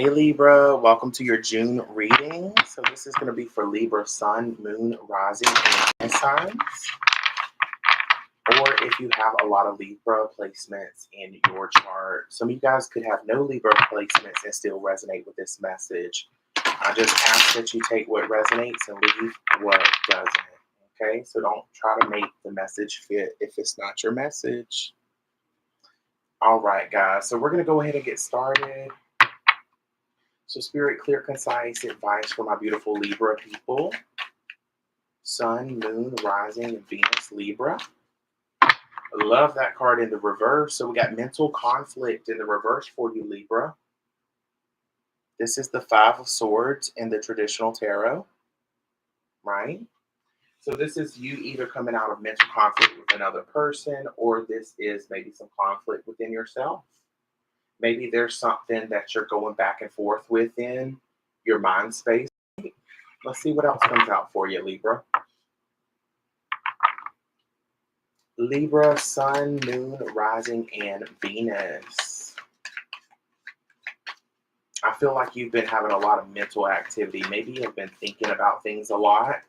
Hey Libra, welcome to your June reading. So this is going to be for Libra, Sun, Moon, Rising, and Venus signs. Or if you have a lot of Libra placements in your chart. Some of you guys could have no Libra placements and still resonate with this message. I just ask that you take what resonates and leave what doesn't. Okay, so don't try to make the message fit if it's not your message. All right, guys, so we're going to go ahead and get started. So Spirit, clear, concise advice for my beautiful Libra people. Sun, Moon, Rising, and Venus, Libra. I love that card in the reverse. So we got mental conflict in the reverse for you, Libra. This is the Five of Swords in the traditional tarot, right? So this is you either coming out of mental conflict with another person, or this is maybe some conflict within yourself. Maybe there's something that you're going back and forth within your mind space. Let's see what else comes out for you, Libra. Libra, Sun, Moon, Rising, and Venus. I feel like you've been having a lot of mental activity. Maybe you've been thinking about things a lot.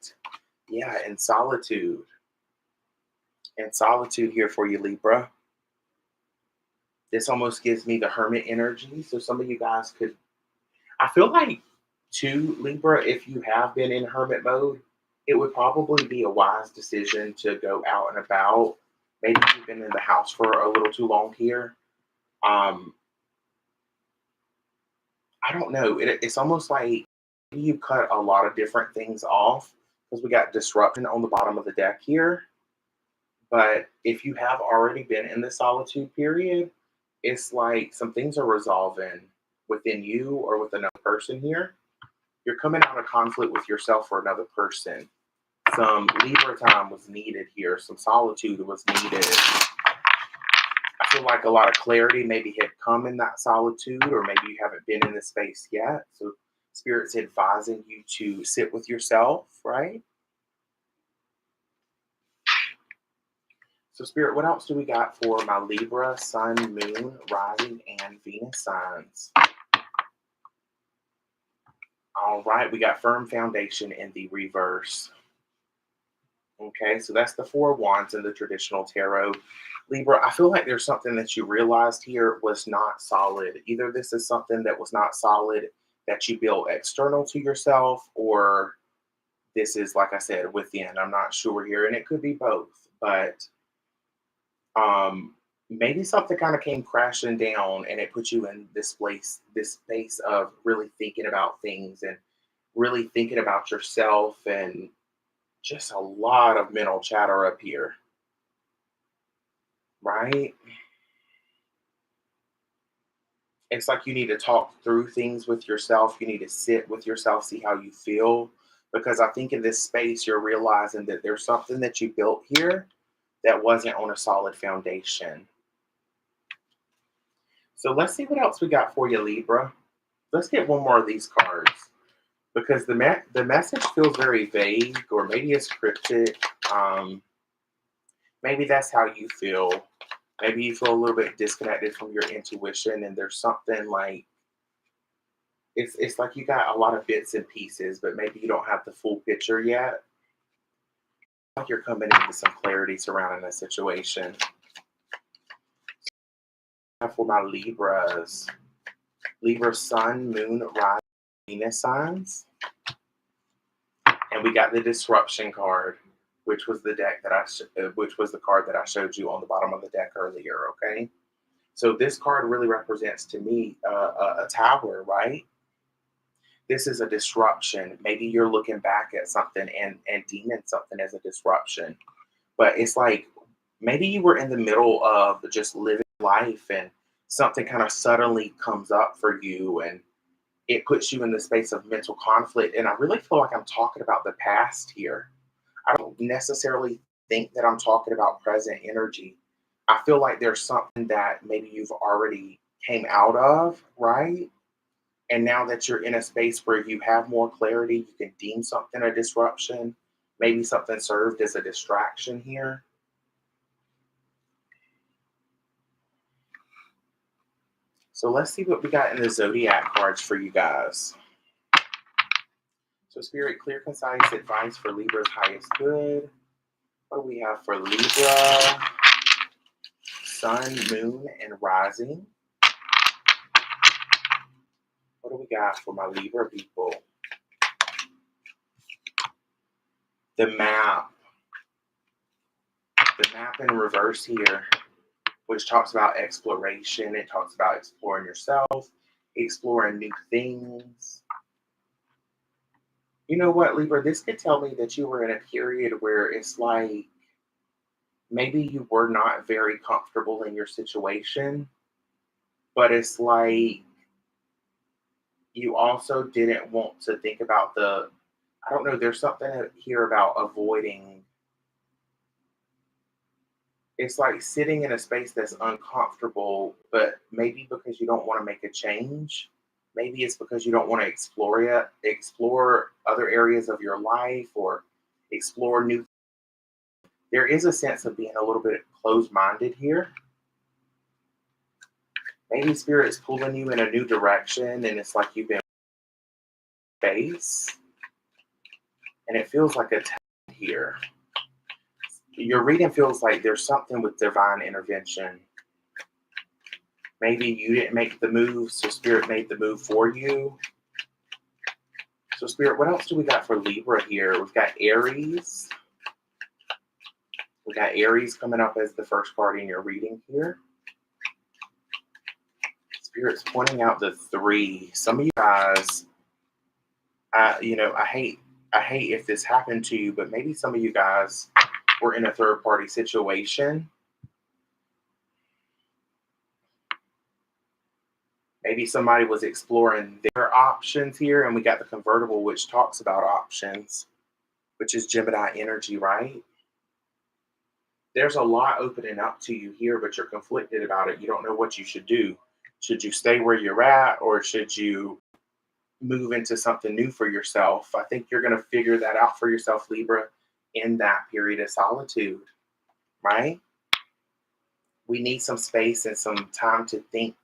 Yeah, and solitude. And solitude here for you, Libra. This almost gives me the hermit energy. So some of you guys could, I feel like too, Libra, if you have been in hermit mode, it would probably be a wise decision to go out and about. Maybe you've been in the house for a little too long here. I don't know. It's almost like you cut a lot of different things off because we got disruption on the bottom of the deck here. But if you have already been in the solitude period, it's like some things are resolving within you or with another person here. You're coming out of conflict with yourself or another person. Some Libra time was needed here. Some solitude was needed. I feel like a lot of clarity maybe had come in that solitude, or maybe you haven't been in this space yet. So Spirit's advising you to sit with yourself, right? So Spirit, what else do we got for my Libra, Sun, Moon, Rising, and Venus signs? All right, we got firm foundation in the reverse. Okay, so that's the Four of Wands in the traditional tarot. Libra, I feel like there's something that you realized here was not solid. Either this is something that was not solid that you built external to yourself, or this is, like I said, within. I'm not sure here, and it could be both. But maybe something kind of came crashing down and it put you in this space of really thinking about things and really thinking about yourself, and just a lot of mental chatter up here, right? It's like you need to talk through things with yourself. You need to sit with yourself, see how you feel, because I think in this space you're realizing that there's something that you built here that wasn't on a solid foundation. So let's see what else we got for you, Libra. Let's get one more of these cards, because the message feels very vague, or maybe it's cryptic. Maybe that's how you feel. Maybe you feel a little bit disconnected from your intuition, and there's something like it's like you got a lot of bits and pieces, but maybe you don't have the full picture yet. Like you're coming into some clarity surrounding the situation. For my Libras, Libra, Sun, Moon, Rising, Venus signs, and we got the disruption card, which was the deck that which was the card that I showed you on the bottom of the deck earlier. Okay, so this card really represents to me a tower, right? This is a disruption. Maybe you're looking back at something and deeming something as a disruption, but it's like maybe you were in the middle of just living life and something kind of suddenly comes up for you and it puts you in the space of mental conflict. And I really feel like I'm talking about the past here. I don't necessarily think that I'm talking about present energy. I feel like there's something that maybe you've already came out of, right? And now that you're in a space where you have more clarity, you can deem something a disruption. Maybe something served as a distraction here. So let's see what we got in the Zodiac cards for you guys. So Spirit, clear, concise advice for Libra's highest good. What do we have for Libra? Sun, moon, and rising. What do we got for my Libra people? The map. The map in reverse here, which talks about exploration. It talks about exploring yourself, exploring new things. You know what, Libra? This could tell me that you were in a period where it's like maybe you were not very comfortable in your situation, but it's like you also didn't want to think about I don't know, there's something here about avoiding. It's like sitting in a space that's uncomfortable, but maybe because you don't want to make a change. Maybe it's because you don't want to explore other areas of your life or explore new. There is a sense of being a little bit closed-minded here. Maybe Spirit's pulling you in a new direction and it's like you've been space. And it feels like a test here. Your reading feels like there's something with divine intervention. Maybe you didn't make the move, so Spirit made the move for you. So Spirit, what else do we got for Libra here? We've got Aries. We got Aries coming up as the first card in your reading here. Spirit's pointing out the 3. Some of you guys, I hate if this happened to you, but maybe some of you guys were in a third-party situation. Maybe somebody was exploring their options here, and we got the convertible, which talks about options, which is Gemini energy, right? There's a lot opening up to you here, but you're conflicted about it. You don't know what you should do. Should you stay where you're at, or should you move into something new for yourself? I think you're going to figure that out for yourself, Libra, in that period of solitude, right? We need some space and some time to think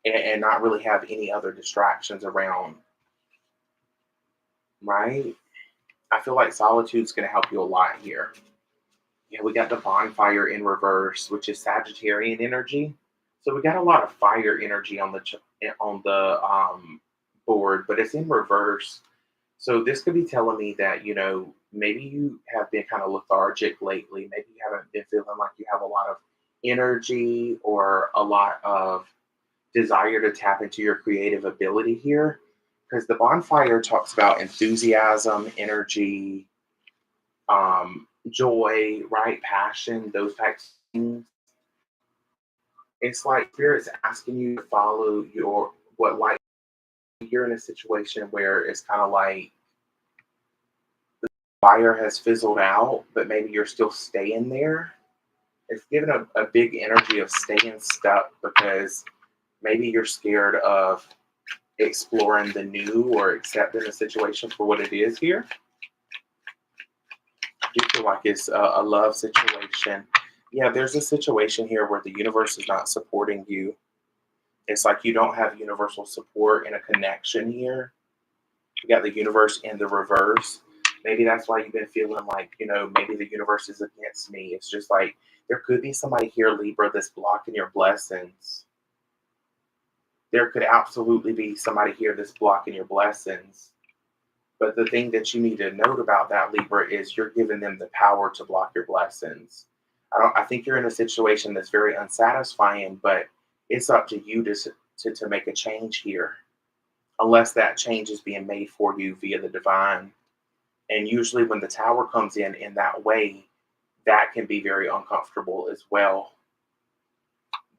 and not really have any other distractions around, right? I feel like solitude's going to help you a lot here. Yeah, we got the bonfire in reverse, which is Sagittarian energy. So we got a lot of fire energy on the board, but it's in reverse. So this could be telling me that, maybe you have been kind of lethargic lately. Maybe you haven't been feeling like you have a lot of energy or a lot of desire to tap into your creative ability here. Because the bonfire talks about enthusiasm, energy, joy, right? Passion, those types of things. It's like Spirit's asking you to follow what light. You're in a situation where it's kind of like the fire has fizzled out, but maybe you're still staying there. It's given a big energy of staying stuck because maybe you're scared of exploring the new or accepting the situation for what it is here. I do feel like it's a love situation. Yeah, there's a situation here where the universe is not supporting you. It's like you don't have universal support and a connection here. You got the universe in the reverse. Maybe that's why you've been feeling like, maybe the universe is against me. It's just like there could be somebody here, Libra, that's blocking your blessings. There could absolutely be somebody here that's blocking your blessings. But the thing that you need to note about that, Libra, is you're giving them the power to block your blessings. I think you're in a situation that's very unsatisfying, but it's up to you to make a change here, unless that change is being made for you via the divine. And usually when the Tower comes in that way, that can be very uncomfortable as well.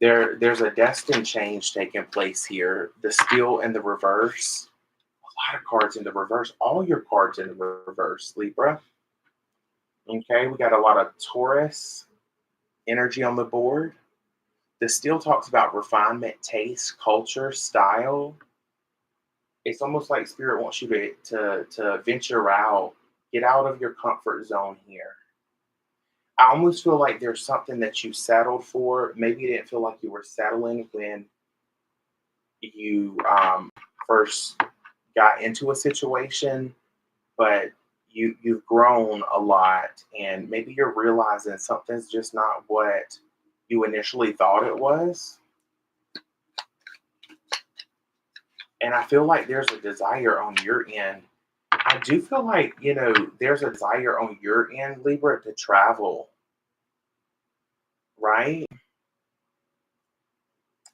There's a destined change taking place here. The Steel in the reverse. A lot of cards in the reverse. All your cards in the reverse, Libra. Okay, we got a lot of Taurus energy on the board. The Steel talks about refinement, taste, culture, style. It's almost like Spirit wants you to venture out, get out of your comfort zone here. I almost feel like there's something that you settled for. Maybe you didn't feel like you were settling when you first got into a situation, but you've grown a lot, and maybe you're realizing something's just not what you initially thought it was. And I feel like there's a desire on your end. I do feel like, there's a desire on your end, Libra, to travel, right?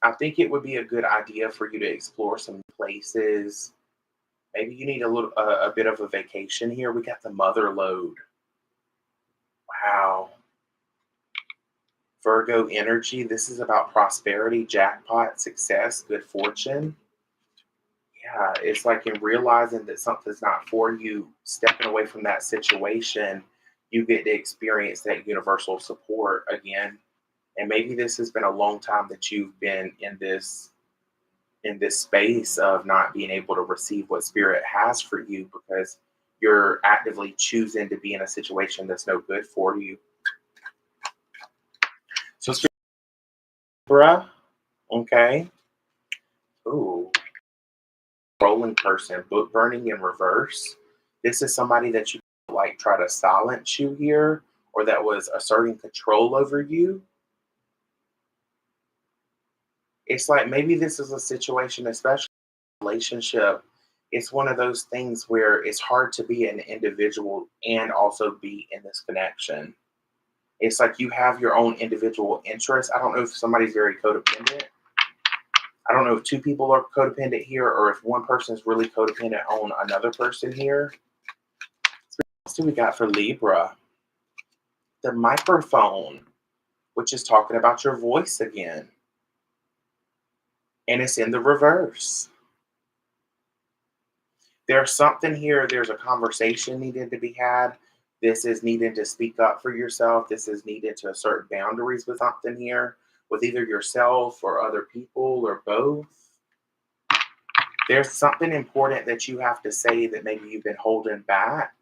I think it would be a good idea for you to explore some places. Maybe you need a bit of a vacation here. We got the mother lode. Wow. Virgo energy. This is about prosperity, jackpot, success, good fortune. Yeah, it's like in realizing that something's not for you, stepping away from that situation, you get to experience that universal support again. And maybe this has been a long time that you've been in this space of not being able to receive what spirit has for you because you're actively choosing to be in a situation that's no good for you. So Libra, okay. Ooh, rolling person, book burning in reverse. This is somebody that you like try to silence you here, or that was asserting control over you. It's like maybe this is a situation, especially in a relationship. It's one of those things where it's hard to be an individual and also be in this connection. It's like you have your own individual interests. I don't know if somebody's very codependent. I don't know if two people are codependent here or if one person is really codependent on another person here. What do we got for Libra? The microphone, which is talking about your voice again. And it's in the reverse. There's something here. There's a conversation needed to be had. This is needed to speak up for yourself. This is needed to assert boundaries with something here, with either yourself or other people or both. There's something important that you have to say that maybe you've been holding back.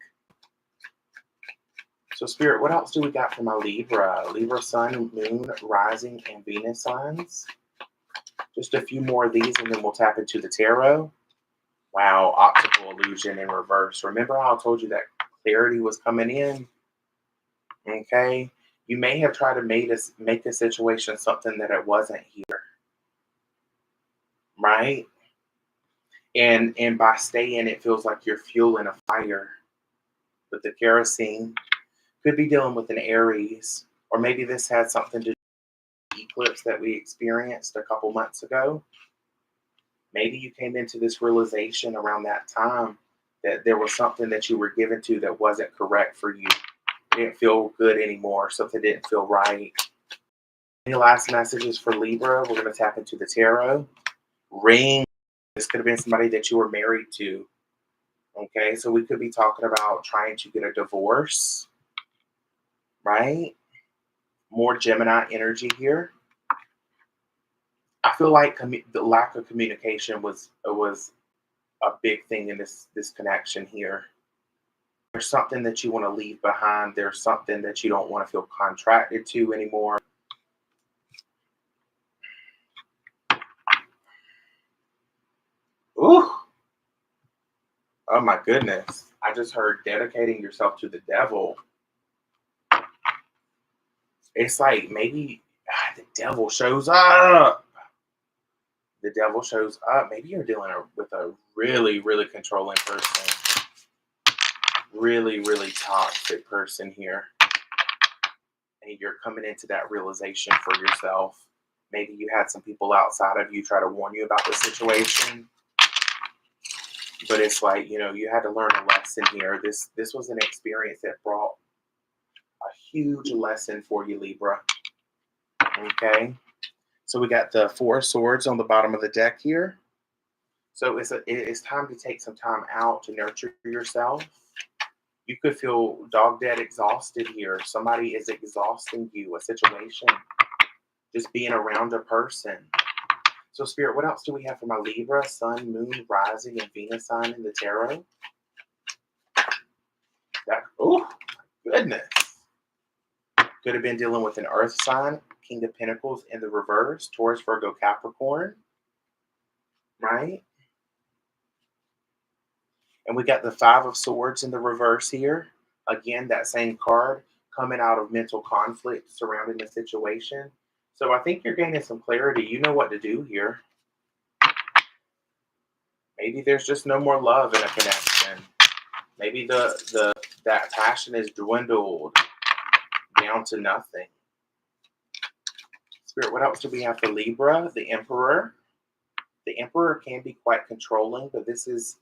So Spirit, what else do we got for my Libra? Libra Sun, Moon, Rising, and Venus signs. Just a few more of these and then we'll tap into the tarot. Wow, optical illusion in reverse. Remember how I told you that clarity was coming in? Okay. You may have tried to make a situation something that it wasn't here. Right? And by staying, it feels like you're fueling a fire. With the kerosene, could be dealing with an Aries, or maybe this had something to do with the eclipse that we experienced a couple months ago. Maybe you came into this realization around that time that there was something that you were given to that wasn't correct for you. It didn't feel good anymore. Something didn't feel right. Any last messages for Libra? We're going to tap into the tarot. Ring. This could have been somebody that you were married to. Okay, so we could be talking about trying to get a divorce, right? More Gemini energy here. I feel like the lack of communication was a big thing in this connection here. There's something that you want to leave behind. There's something that you don't want to feel contracted to anymore. Ooh. Oh my goodness. I just heard dedicating yourself to the devil. It's like maybe the devil shows up. The devil shows up. Maybe you're dealing with a really, really controlling person. Really, really toxic person here. And you're coming into that realization for yourself. Maybe you had some people outside of you try to warn you about the situation. But it's like, you had to learn a lesson here. This was an experience that brought a huge lesson for you, Libra. Okay? So we got the Four of Swords on the bottom of the deck here. So it's time to take some time out to nurture yourself. You could feel dog dead exhausted here. Somebody is exhausting you, a situation. Just being around a person. So Spirit, what else do we have for my Libra, Sun, Moon, Rising, and Venus sign in the tarot? Oh, my goodness. Could have been dealing with an Earth sign, King of Pentacles in the reverse, Taurus, Virgo, Capricorn. right? And we got the Five of Swords in the reverse here. Again, that same card coming out of mental conflict surrounding the situation. So I think you're gaining some clarity. You know what to do here. Maybe there's just no more love in a connection. Maybe that passion is dwindled down to nothing. Spirit, what else do we have for Libra? The Emperor. The Emperor can be quite controlling, but this is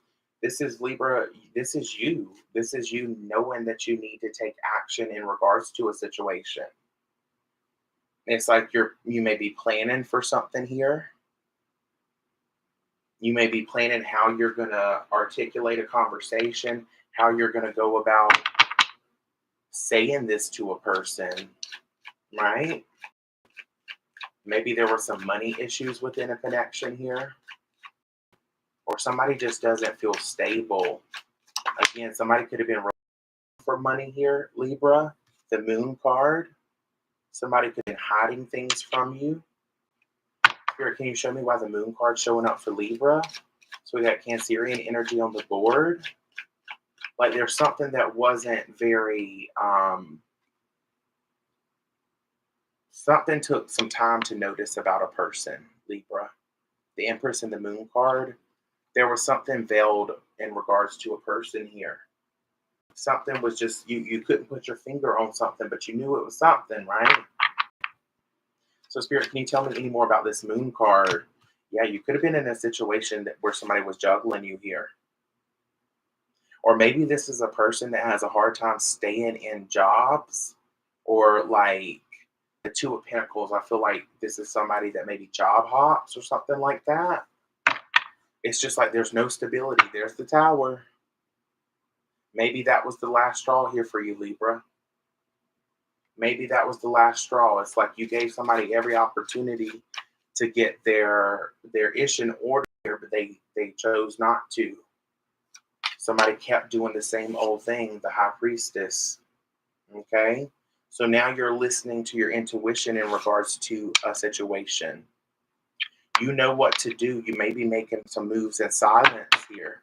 Libra. This is you. This is you knowing that you need to take action in regards to a situation. It's like you may be planning for something here. You may be planning how you're going to articulate a conversation, how you're going to go about saying this to a person, right? Maybe there were some money issues within a connection here. Or somebody just doesn't feel stable. Again, somebody could have been for money here, Libra. The Moon card. Somebody could have been hiding things from you. Spirit, can you show me why the Moon card's showing up for Libra? So we got Cancerian energy on the board. Like there's something that wasn't very, something took some time to notice about a person, Libra. The Empress and the Moon card. There was something veiled in regards to a person here. Something was just, you couldn't put your finger on something, but you knew it was something, right? So Spirit, can you tell me any more about this Moon card? Yeah, you could have been in a situation where somebody was juggling you here. Or maybe this is a person that has a hard time staying in jobs, or like the Two of Pentacles. I feel like this is somebody that maybe job hops or something like that. It's just like there's no stability. There's the Tower. Maybe that was the last straw here for you, Libra. Maybe that was the last straw. It's like you gave somebody every opportunity to get their ish in order, but they chose not to. Somebody kept doing the same old thing, the High Priestess. Okay? So now you're listening to your intuition in regards to a situation. You know what to do. You may be making some moves in silence here.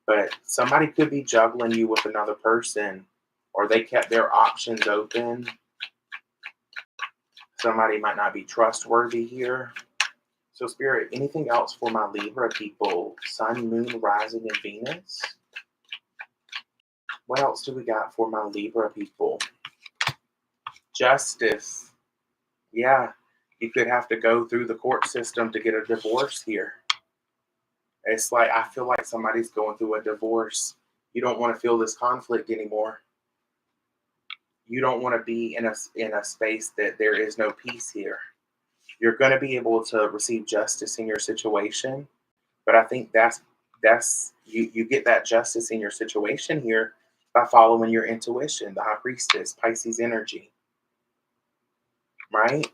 But somebody could be juggling you with another person, or they kept their options open. Somebody might not be trustworthy here. So Spirit, anything else for my Libra people? Sun, Moon, Rising, and Venus. What else do we got for my Libra people? Justice. Yeah, you could have to go through the court system to get a divorce here. It's like, I feel like somebody's going through a divorce. You don't want to feel this conflict anymore. You don't want to be in a space that there is no peace here. You're going to be able to receive justice in your situation, but I think that's you get that justice in your situation here by following your intuition, the High Priestess, Pisces energy, right?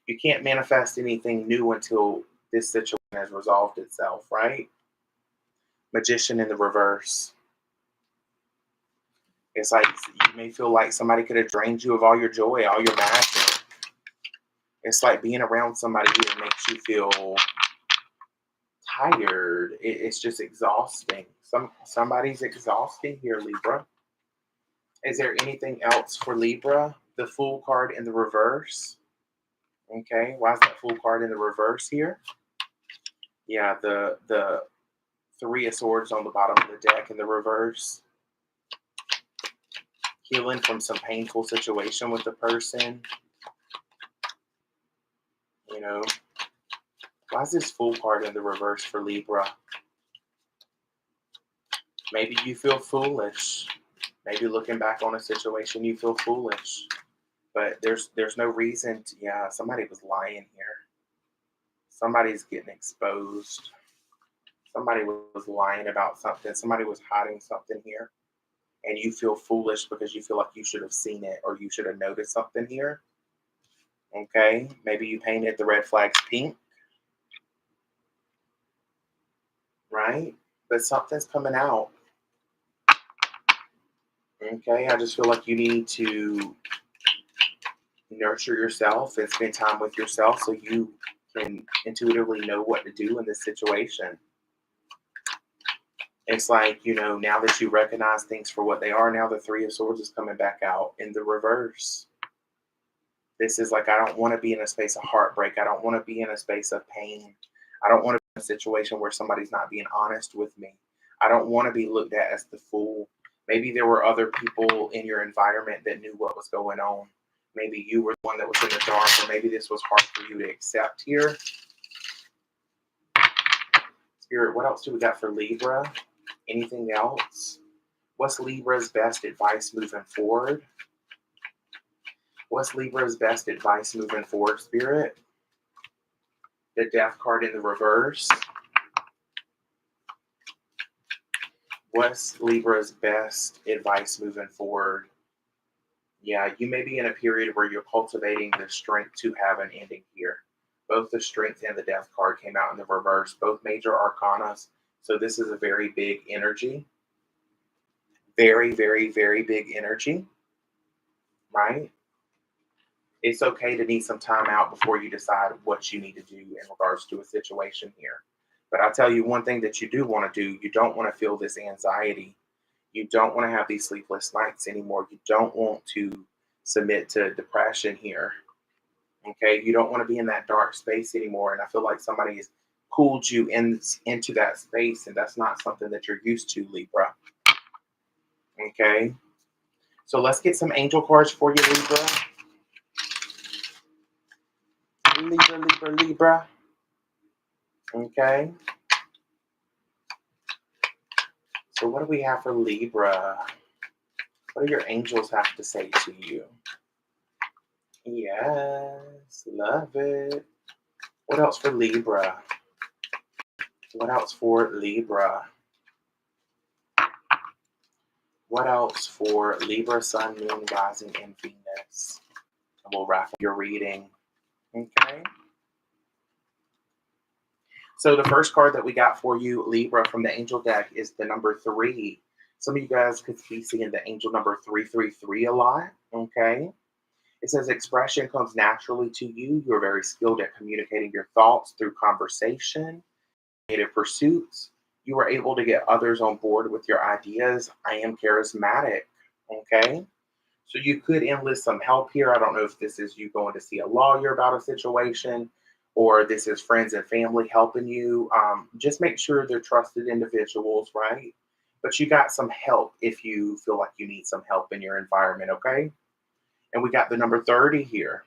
You can't manifest anything new until this situation has resolved itself, right? Magician in the reverse. It's like you may feel like somebody could have drained you of all your joy, all your magic. It's like being around somebody here makes you feel tired. It's just exhausting. Somebody's exhausting here, Libra. Is there anything else for Libra? The Fool card in the reverse. Okay, why is that Fool card in the reverse here? Yeah, the Three of Swords on the bottom of the deck in the reverse. Healing from some painful situation with the person. You know, why is this Fool card in the reverse for Libra? Maybe you feel foolish. Maybe looking back on a situation, you feel foolish. But there's no reason to, yeah, somebody was lying here. Somebody's getting exposed. Somebody was lying about something. Somebody was hiding something here. And you feel foolish because you feel like you should have seen it or you should have noticed something here. Okay, maybe you painted the red flags pink. Right? But something's coming out. Okay, I just feel like you need to nurture yourself and spend time with yourself so you can intuitively know what to do in this situation. It's like, now that you recognize things for what they are, now the Three of Swords is coming back out in the reverse. This is like, I don't want to be in a space of heartbreak. I don't want to be in a space of pain. I don't want to be in a situation where somebody's not being honest with me. I don't want to be looked at as the fool. Maybe there were other people in your environment that knew what was going on. Maybe you were the one that was in the dark, or maybe this was hard for you to accept here. Spirit, what else do we got for Libra? Anything else? What's Libra's best advice moving forward? What's Libra's best advice moving forward, Spirit? The Death card in the reverse. What's Libra's best advice moving forward? Yeah, you may be in a period where you're cultivating the strength to have an ending here. Both the Strength and the Death card came out in the reverse, both major arcanas. So this is a very big energy. Very, very, very big energy, right? It's okay to need some time out before you decide what you need to do in regards to a situation here. But I'll tell you one thing that you do want to do. You don't want to feel this anxiety. You don't want to have these sleepless nights anymore. You don't want to submit to depression here. Okay? You don't want to be in that dark space anymore. And I feel like somebody has pulled you into that space, and that's not something that you're used to, Libra. Okay? So let's get some angel cards for you, Libra. Libra, Libra, Libra. Okay. So what do we have for Libra? What do your angels have to say to you? Yes, love it. What else for Libra? What else for Libra? What else for Libra, Sun, Moon, Rising, and Venus? And we'll wrap up your reading. Okay. So the first card that we got for you, Libra, from the angel deck is the number 3. Some of you guys could be seeing the angel number 333 a lot. Okay. It says expression comes naturally to you. You're very skilled at communicating your thoughts through conversation, creative pursuits. You are able to get others on board with your ideas. I am charismatic. Okay. So you could enlist some help here. I don't know if this is you going to see a lawyer about a situation, or this is friends and family helping you. Just make sure they're trusted individuals, right? But you got some help if you feel like you need some help in your environment, okay? And we got the number 30 here.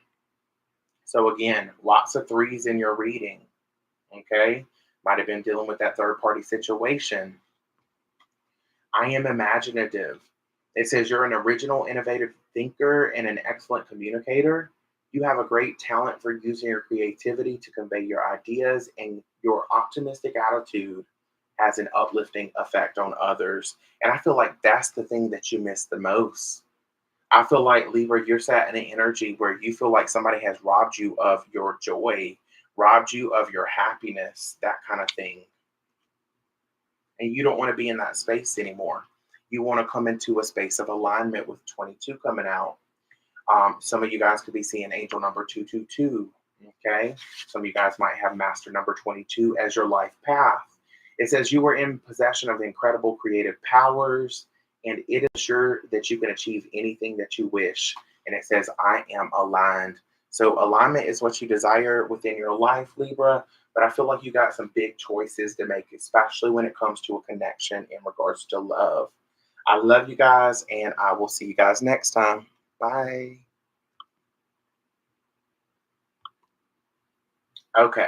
So again, lots of 3s in your reading, okay? Might have been dealing with that third-party situation. I am imaginative. It says you're an original, innovative thinker and an excellent communicator. You have a great talent for using your creativity to convey your ideas, and your optimistic attitude has an uplifting effect on others. And I feel like that's the thing that you miss the most. I feel like, Libra, you're sat in an energy where you feel like somebody has robbed you of your joy, robbed you of your happiness, that kind of thing. And you don't want to be in that space anymore. You want to come into a space of alignment with 22 coming out. Some of you guys could be seeing angel number 222. Okay. Some of you guys might have master number 22 as your life path. It says you are in possession of incredible creative powers, and it is sure that you can achieve anything that you wish. And it says, I am aligned. So alignment is what you desire within your life, Libra. But I feel like you got some big choices to make, especially when it comes to a connection in regards to love. I love you guys, and I will see you guys next time. Bye. Okay.